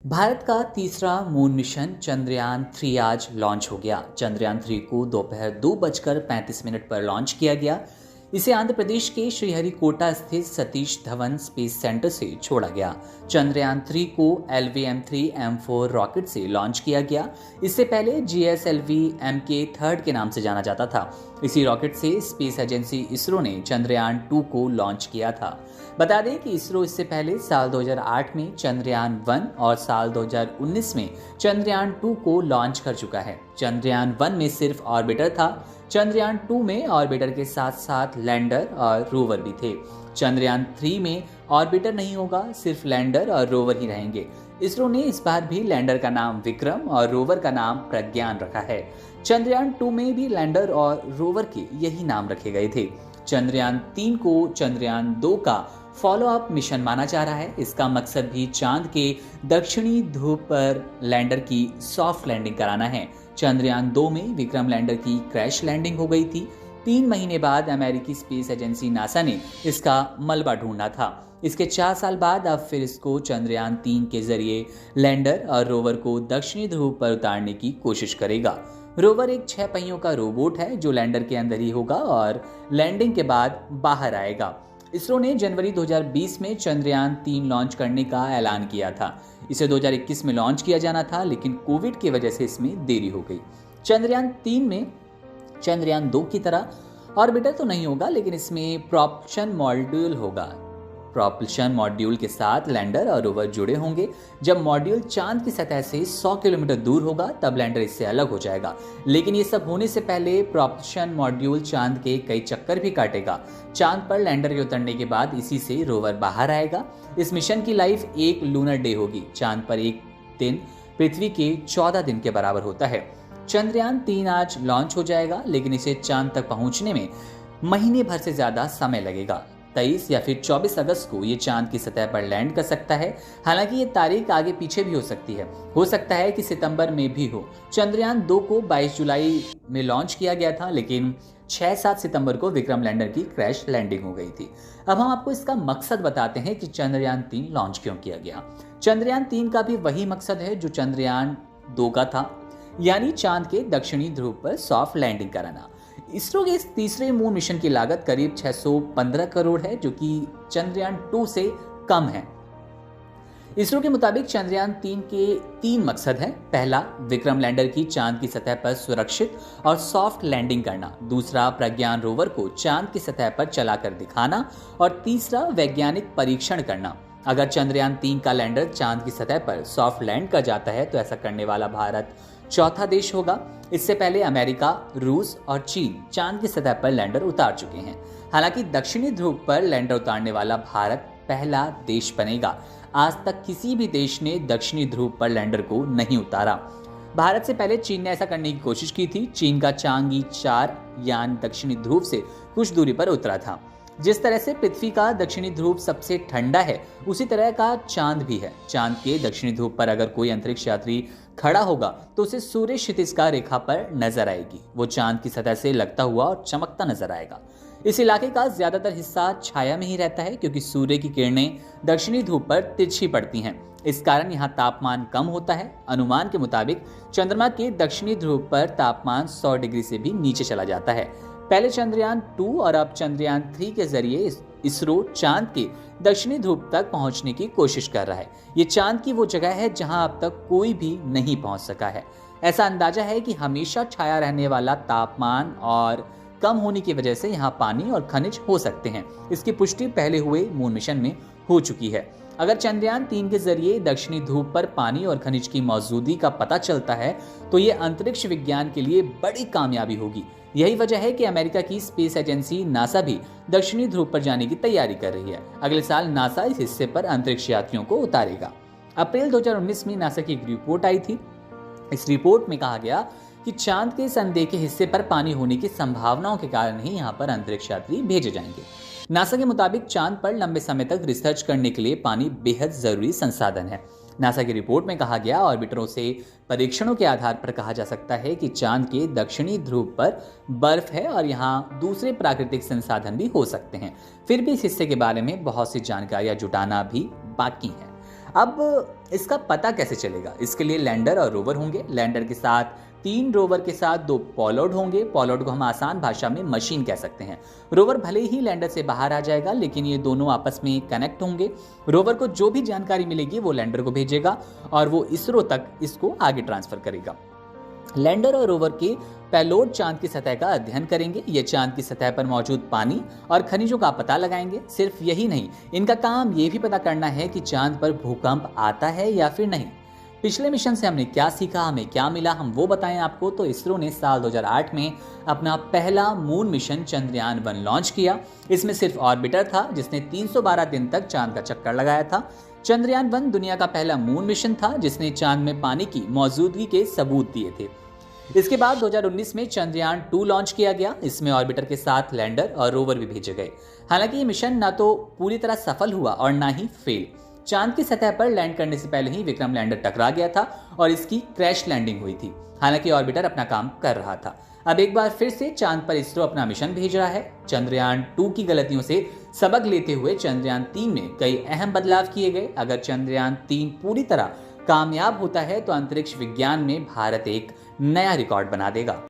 भारत का तीसरा moon mission Chandrayaan-3 आज लॉन्च हो गया। चंद्रयान-3 को दोपहर 2:35 पर लॉन्च किया गया। इसे आंध्र प्रदेश के श्रीहरिकोटा स्थित सतीश धवन स्पेस सेंटर से छोड़ा गया। चंद्रयान-3 को LVM-3M4 रॉकेट से लॉन्च किया गया। इससे पहले GSLV Mk3 के नाम से जाना जाता था। इसी रॉकेट से स्पेस एजेंसी इसरो ने चंद्रयान-2 को लॉन्च किया था। बता दें कि इसरो इससे पहले साल 2008 में चंद्रयान-1 और साल 2019 में चंद्रयान-2 को लॉन्च कर चुका है। चंद्रयान-1 में सिर्फ ऑर्बिटर था। चंद्रयान-2 में ऑर्बिटर के साथ साथ लैंडर और रोवर भी थे। चंद्रयान-3 में ऑर्बिटर नहीं होगा, सिर्फ लैंडर और रोवर ही रहेंगे। इसरो ने इस बार भी लैंडर का नाम विक्रम और रोवर का नाम प्रज्ञान रखा है। चंद्रयान-2 में भी लैंडर और रोवर के यही नाम रखे गए थे। चंद्रयान-3 को चंद्रयान-2 का फॉलो अप मिशन माना जा रहा है। इसका मकसद भी चांद के दक्षिणी ध्रुव पर लैंडर की सॉफ्ट लैंडिंग कराना है। चंद्रयान-2 में विक्रम लैंडर की क्रैश लैंडिंग हो गई थी। 3 महीने बाद अमेरिकी स्पेस एजेंसी नासा ने इसका मलबा ढूंढा था। इसके 4 साल बाद अब फिर इसको चंद्रयान-3 के जरिए लैंडर और रोवर को दक्षिणी ध्रुव पर उतारने की कोशिश करेगा। रोवर एक 6 पहियों का रोबोट है जो लैंडर के अंदर ही होगा और लैंडिंग के बाद बाहर आएगा। इसरो ने जनवरी 2020 में चंद्रयान-3 लॉन्च करने का ऐलान किया था। इसे 2021 में लॉन्च किया जाना था, लेकिन कोविड की वजह से इसमें देरी हो गई। चंद्रयान-3 में चंद्रयान-2 की तरह ऑर्बिटर तो नहीं होगा, लेकिन इसमें प्रोपल्शन मॉड्यूल होगा। प्रोपल्शन मॉड्यूल के साथ लैंडर और रोवर जुड़े होंगे। जब मॉड्यूल चांद की सतह से 100 किलोमीटर दूर होगा तब लैंडर इससे अलग हो जाएगा। लेकिन ये सब होने से पहले प्रोपल्शन मॉड्यूल चांद के कई चक्कर भी काटेगा। चांद पर लैंडर के उतरने के बाद इसी से रोवर बाहर आएगा। इस मिशन की लाइफ 1 लूनर डे होगी। चांद पर एक दिन पृथ्वी के 14 दिन के बराबर होता है। चंद्रयान-3 आज लॉन्च हो जाएगा, लेकिन इसे चांद तक पहुंचने में महीने भर से ज्यादा समय लगेगा। 23 या फिर 24 अगस्त को ये चांद की सतह पर लैंड कर सकता है। हालांकि ये तारीख आगे पीछे भी हो सकती है। हो सकता है कि सितंबर में भी हो। चंद्रयान-2 को 22 जुलाई में लॉन्च किया गया था, लेकिन 6-7 सितंबर को विक्रम लैंडर की क्रैश लैंडिंग हो गई थी। अब हम आपको इसका मकसद बताते हैं कि चंद्रयान-3 लॉन्च क्यों किया गया। चंद्रयान-3 का भी वही मकसद है जो चंद्रयान-2 का था, यानी चांद के दक्षिणी ध्रुव पर सॉफ्ट लैंडिंग कराना। इसरो के इस तीसरे मून मिशन की लागत करीब 615 करोड़ है, जो कि चंद्रयान-2 से कम है। इसरो के मुताबिक चंद्रयान-3 के 3 मकसद हैं। पहला, विक्रम लैंडर की चांद की सतह पर सुरक्षित और सॉफ्ट लैंडिंग करना। दूसरा, प्रज्ञान रोवर को चांद की सतह पर चलाकर दिखाना। और तीसरा, वैज्ञानिक परीक्षण करना। अगर चंद्रयान-3 का लैंडर चांद की सतह पर सॉफ्ट लैंड कर जाता है तो ऐसा करने वाला भारत चौथा देश होगा। इससे पहले अमेरिका, रूस और चीन चांद की सतह पर लैंडर उतार चुके हैं। हालांकि दक्षिणी ध्रुव पर लैंडर उतारने वाला भारत पहला देश बनेगा। आज तक किसी भी देश ने दक्षिणी ध्रुव पर लैंडर को नहीं उतारा। भारत से पहले चीन ने ऐसा करने की कोशिश की थी। चीन का चांगी 4 यान दक्षिणी ध्रुव से कुछ दूरी पर उतरा था। जिस तरह से पृथ्वी का दक्षिणी ध्रुव सबसे ठंडा है, उसी तरह का चांद भी है। चांद के दक्षिणी ध्रुव पर अगर कोई अंतरिक्ष यात्री खड़ा होगा तो उसे सूर्य क्षितिज रेखा पर नजर आएगी। वो चांद की सतह से लगता हुआ और चमकता नजर आएगा। इस इलाके का ज्यादातर हिस्सा छाया में ही रहता है, क्योंकि सूर्य की किरणें दक्षिणी ध्रुव पर तिरछी पड़ती हैं। इस कारण यहाँ तापमान कम होता है। अनुमान के मुताबिक चंद्रमा के दक्षिणी ध्रुव पर तापमान 100 डिग्री से भी नीचे चला जाता है। पहले चंद्रयान-2 और अब चंद्रयान-3 के जरिए इसरो चांद के दक्षिणी ध्रुव तक पहुंचने की कोशिश कर रहा है। ये चांद की वो जगह है जहां अब तक कोई भी नहीं पहुंच सका है। ऐसा अंदाजा है कि हमेशा छाया रहने वाला तापमान और कम होने की वजह से यहाँ पानी और खनिज हो सकते हैं। इसकी पुष्टि पहले हुए मून मिशन में हो चुकी है। अगर चंद्रयान-3 के जरिए दक्षिणी ध्रुव पर पानी और खनिज की मौजूदगी का पता चलता है तो ये अंतरिक्ष विज्ञान के लिए बड़ी कामयाबी होगी। यही वजह है कि अमेरिका की स्पेस एजेंसी नासा भी दक्षिणी ध्रुव पर जाने की तैयारी कर रही है। अगले साल नासा इस हिस्से पर अंतरिक्ष यात्रियों को उतारेगा। अप्रैल 2019 में नासा की एक रिपोर्ट आई थी। इस रिपोर्ट में कहा गया कि चांद के इस अनदेखे हिस्से पर पानी होने की संभावनाओं के कारण ही यहाँ पर अंतरिक्ष यात्री भेजे जाएंगे। नासा के मुताबिक चांद पर लंबे समय तक रिसर्च करने के लिए पानी बेहद जरूरी संसाधन है। नासा की रिपोर्ट में कहा गया, ऑर्बिटरों से परीक्षणों के आधार पर कहा जा सकता है कि चांद के दक्षिणी ध्रुव पर बर्फ है और यहाँ दूसरे प्राकृतिक संसाधन भी हो सकते हैं। फिर भी इस हिस्से के बारे में बहुत सी जानकारियां जुटाना भी बाकी है। अब इसका पता कैसे चलेगा? इसके लिए लैंडर और रोवर होंगे। लैंडर के साथ 3 रोवर के साथ 2 पॉलॉर्ड होंगे। पॉलॉर्ड को हम आसान भाषा में मशीन कह सकते हैं। रोवर भले ही लैंडर से बाहर आ जाएगा, लेकिन ये दोनों आपस में कनेक्ट होंगे। रोवर को जो भी जानकारी मिलेगी वो लैंडर को भेजेगा और वो इसरो तक इसको आगे ट्रांसफर करेगा। लैंडर और रोवर के पेलोड चांद की सतह का अध्ययन करेंगे। ये चांद की सतह पर मौजूद पानी और खनिजों का पता लगाएंगे। सिर्फ यही नहीं, इनका काम ये भी पता करना है कि चांद पर भूकंप आता है या फिर नहीं। पिछले मिशन से हमने क्या सीखा, हमें क्या मिला, हम वो बताएं आपको। तो इसरो ने साल 2008 में अपना पहला मून मिशन चंद्रयान-1 लॉन्च किया। इसमें सिर्फ ऑर्बिटर था जिसने 312 दिन तक चांद का चक्कर लगाया था। चंद्रयान-1 दुनिया का पहला मून मिशन था जिसने चांद में पानी की मौजूदगी के सबूत दिए थे। इसके बाद 2019 में चंद्रयान-2 लॉन्च किया गया। इसमें ऑर्बिटर के साथ लैंडर और रोवर भी भेजे गए। हालांकि ये मिशन ना तो पूरी तरह सफल हुआ और ना ही फेल। चांद की सतह पर लैंड करने से पहले ही विक्रम लैंडर टकरा गया था और इसकी क्रैश लैंडिंग हुई थी। हालांकि ऑर्बिटर अपना काम कर रहा था। अब एक बार फिर से चांद पर इसरो अपना मिशन भेज रहा है। चंद्रयान-2 की गलतियों से सबक लेते हुए चंद्रयान-3 में कई अहम बदलाव किए गए। अगर चंद्रयान-3 पूरी तरह कामयाब होता है तो अंतरिक्ष विज्ञान में भारत एक नया रिकॉर्ड बना देगा।